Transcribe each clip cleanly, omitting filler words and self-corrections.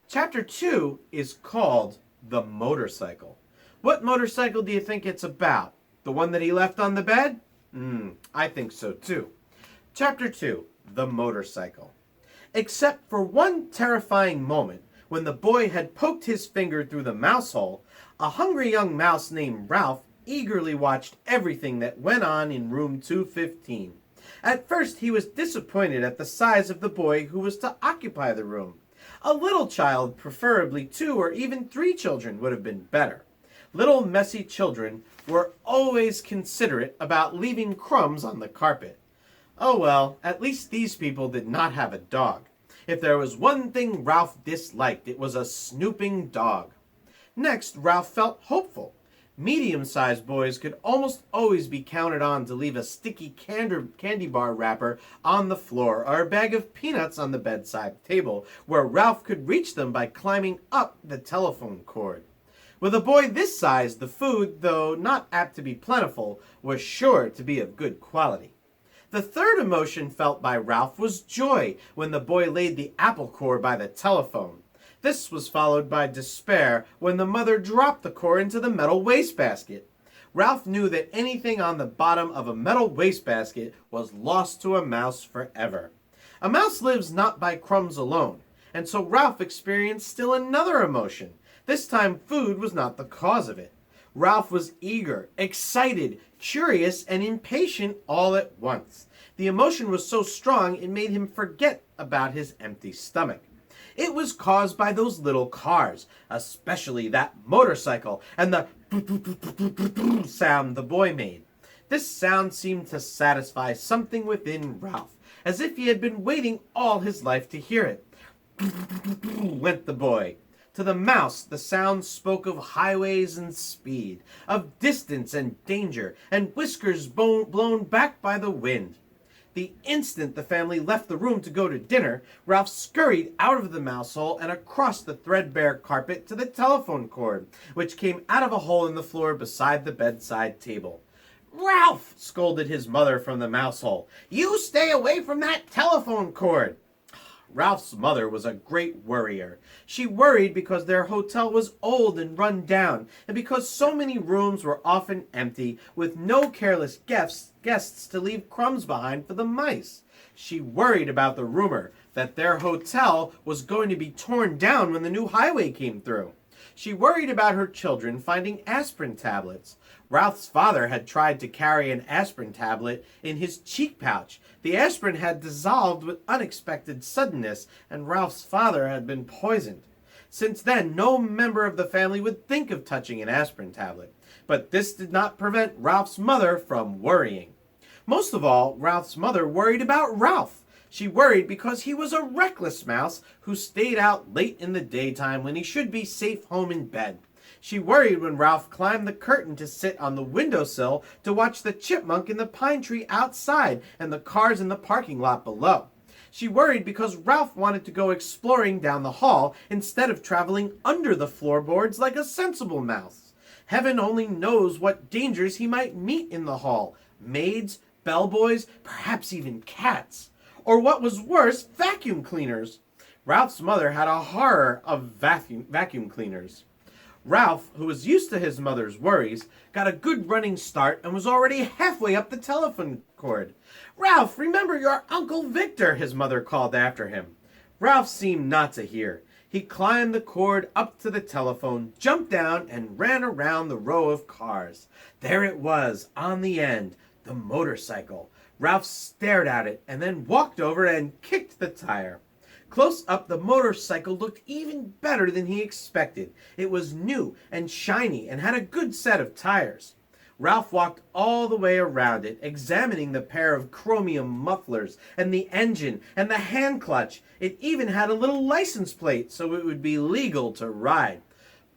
Chapter 2 is called The Motorcycle. What motorcycle do you think it's about? The one that he left on the bed? I think so too. Chapter 2 The Motorcycle. Except for one terrifying moment when the boy had poked his finger through the mouse hole, a hungry young mouse named Ralph eagerly watched everything that went on in room 215. At first he was disappointed at the size of the boy who was to occupy the room. A little child, preferably 2 or even 3 children, would have been better. Little messy children were always considerate about leaving crumbs on the carpet. Oh well, at least these people did not have a dog. If there was one thing Ralph disliked, it was a snooping dog. Next, Ralph felt hopeful. Medium-sized boys could almost always be counted on to leave a sticky candy bar wrapper on the floor or a bag of peanuts on the bedside table, where Ralph could reach them by climbing up the telephone cord. With a boy this size, the food, though not apt to be plentiful, was sure to be of good quality. The third emotion felt by Ralph was joy when the boy laid the apple core by the telephone. This was followed by despair when the mother dropped the core into the metal wastebasket. Ralph knew that anything on the bottom of a metal wastebasket was lost to a mouse forever. A mouse lives not by crumbs alone, and so Ralph experienced still another emotion. This time food was not the cause of it. Ralph was eager, excited, curious, and impatient all at once. The emotion was so strong it made him forget about his empty stomach. It was caused by those little cars, especially that motorcycle and the sound the boy made. This sound seemed to satisfy something within Ralph, as if he had been waiting all his life to hear it. Went the boy. To the mouse, the sound spoke of highways and speed, of distance and danger, and whiskers blown back by the wind. The instant the family left the room to go to dinner, Ralph scurried out of the mouse hole and across the threadbare carpet to the telephone cord, which came out of a hole in the floor beside the bedside table. "Ralph!" scolded his mother from the mouse hole. "You stay away from that telephone cord!" Ralph's mother was a great worrier. She worried because their hotel was old and run down, and because so many rooms were often empty, with no careless guests to leave crumbs behind for the mice. She worried about the rumor that their hotel was going to be torn down when the new highway came through. She worried about her children finding aspirin tablets. Ralph's father had tried to carry an aspirin tablet in his cheek pouch. The aspirin had dissolved with unexpected suddenness, and Ralph's father had been poisoned. Since then, no member of the family would think of touching an aspirin tablet. But this did not prevent Ralph's mother from worrying. Most of all, Ralph's mother worried about Ralph. She worried because he was a reckless mouse who stayed out late in the daytime when he should be safe home in bed. She worried when Ralph climbed the curtain to sit on the windowsill to watch the chipmunk in the pine tree outside and the cars in the parking lot below. She worried because Ralph wanted to go exploring down the hall instead of traveling under the floorboards like a sensible mouse. Heaven only knows what dangers he might meet in the hall. Maids, bellboys, perhaps even cats. Or what was worse, vacuum cleaners. Ralph's mother had a horror of vacuum cleaners. Ralph, who was used to his mother's worries, got a good running start and was already halfway up the telephone cord. "Ralph, remember your Uncle Victor," his mother called after him. Ralph seemed not to hear. He climbed the cord up to the telephone, jumped down, and ran around the row of cars. There it was, on the end, the motorcycle. Ralph stared at it and then walked over and kicked the tire. Close up, the motorcycle looked even better than he expected. It was new and shiny and had a good set of tires. Ralph walked all the way around it, examining the pair of chromium mufflers and the engine and the hand clutch. It even had a little license plate, so it would be legal to ride.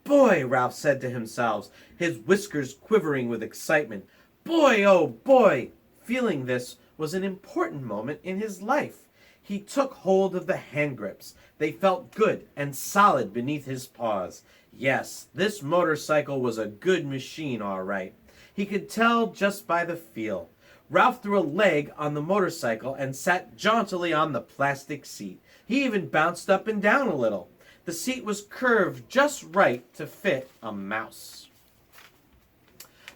"Boy," Ralph said to himself, his whiskers quivering with excitement. "Boy, oh boy!" Feeling this was an important moment in his life. He took hold of the hand grips. They felt good and solid beneath his paws. Yes, this motorcycle was a good machine, all right. He could tell just by the feel. Ralph threw a leg on the motorcycle and sat jauntily on the plastic seat. He even bounced up and down a little. The seat was curved just right to fit a mouse.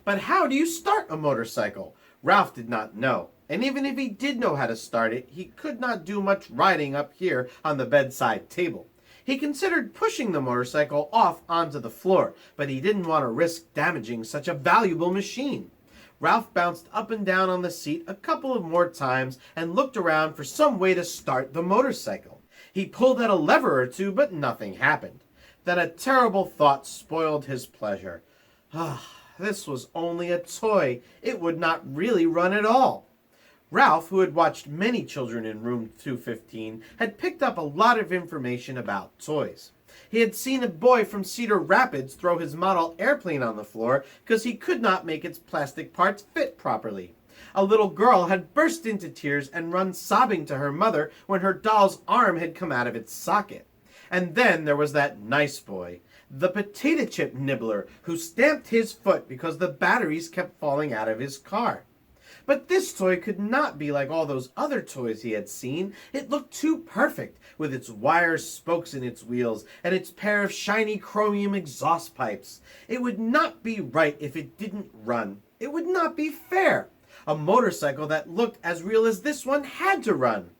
But how do you start a motorcycle? Ralph did not know. And even if he did know how to start it, he could not do much riding up here on the bedside table. He considered pushing the motorcycle off onto the floor, but he didn't want to risk damaging such a valuable machine. Ralph bounced up and down on the seat a couple of more times and looked around for some way to start the motorcycle. He pulled at a lever or two, but nothing happened. Then a terrible thought spoiled his pleasure. This was only a toy. It would not really run at all. Ralph, who had watched many children in room 215, had picked up a lot of information about toys. He had seen a boy from Cedar Rapids throw his model airplane on the floor because he could not make its plastic parts fit properly. A little girl had burst into tears and run sobbing to her mother when her doll's arm had come out of its socket. And then there was that nice boy, the potato chip nibbler, who stamped his foot because the batteries kept falling out of his car. But this toy could not be like all those other toys he had seen. It looked too perfect, with its wire spokes in its wheels and its pair of shiny chromium exhaust pipes. It would not be right if it didn't run. It would not be fair. A motorcycle that looked as real as this one had to run.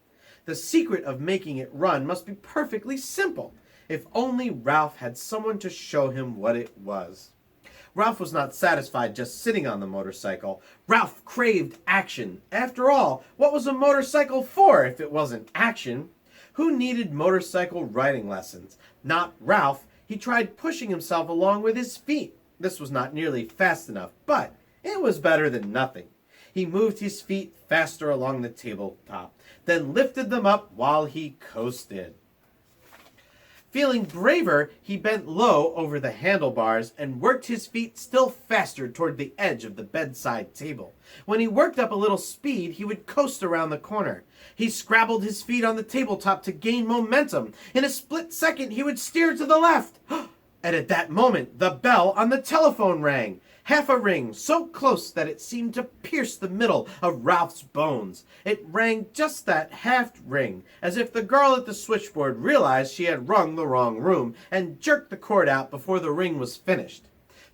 The secret of making it run must be perfectly simple. If only Ralph had someone to show him what it was. Ralph was not satisfied just sitting on the motorcycle. Ralph craved action. After all, what was a motorcycle for if it wasn't action? Who needed motorcycle riding lessons? Not Ralph. He tried pushing himself along with his feet. This was not nearly fast enough, but it was better than nothing. He moved his feet faster along the tabletop, then lifted them up while he coasted. Feeling braver, he bent low over the handlebars and worked his feet still faster toward the edge of the bedside table. When he worked up a little speed, he would coast around the corner. He scrabbled his feet on the tabletop to gain momentum. In a split second, he would steer to the left. And at that moment, the bell on the telephone rang. Half a ring, so close that it seemed to pierce the middle of Ralph's bones. It rang just that half ring, as if the girl at the switchboard realized she had rung the wrong room and jerked the cord out before the ring was finished.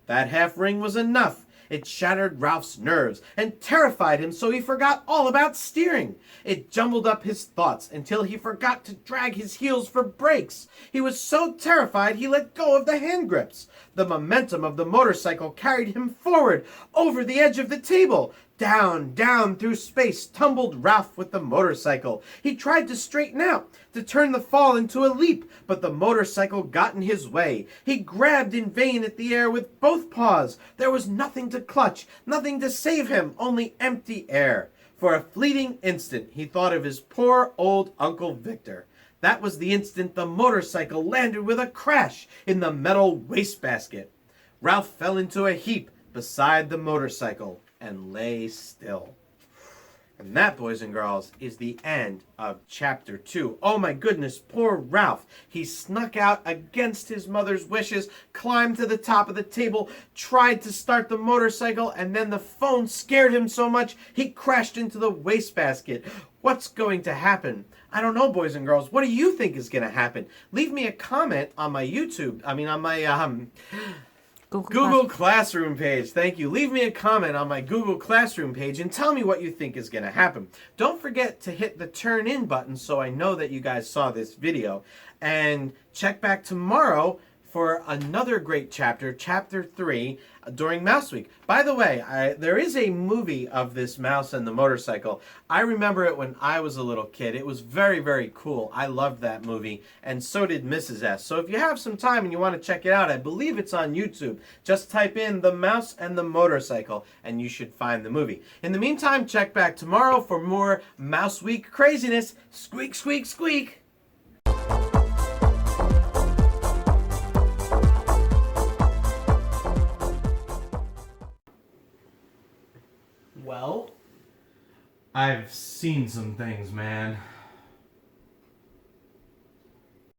That half ring was enough. It shattered Ralph's nerves and terrified him so he forgot all about steering. It jumbled up his thoughts until he forgot to drag his heels for brakes. He was so terrified he let go of the hand grips. The momentum of the motorcycle carried him forward, over the edge of the table. Down, down through space tumbled Ralph with the motorcycle. He tried to straighten out, to turn the fall into a leap, but the motorcycle got in his way. He grabbed in vain at the air with both paws. There was nothing to clutch, nothing to save him, only empty air. For a fleeting instant, he thought of his poor old Uncle Victor. That was the instant the motorcycle landed with a crash in the metal wastebasket. Ralph fell into a heap beside the motorcycle and lay still. And that, boys and girls, is the end of chapter 2. Oh my goodness, poor Ralph. He snuck out against his mother's wishes, climbed to the top of the table, tried to start the motorcycle, and then the phone scared him so much he crashed into the wastebasket. What's going to happen? I don't know, boys and girls. What do you think is going to happen? Leave me a comment on my Google Classroom page. Thank you. Leave me a comment on my Google Classroom page and tell me what you think is going to happen. Don't forget to hit the turn in button so I know that you guys saw this video. And check back tomorrow for another great chapter, chapter 3, during Mouse Week. By the way, there is a movie of this mouse and the motorcycle. I remember it when I was a little kid. It was very, very cool. I loved that movie, and so did Mrs. S. So if you have some time and you want to check it out, I believe it's on YouTube. Just type in The Mouse and the Motorcycle, and you should find the movie. In the meantime, check back tomorrow for more Mouse Week craziness. Squeak, squeak, squeak. Well, I've seen some things, man.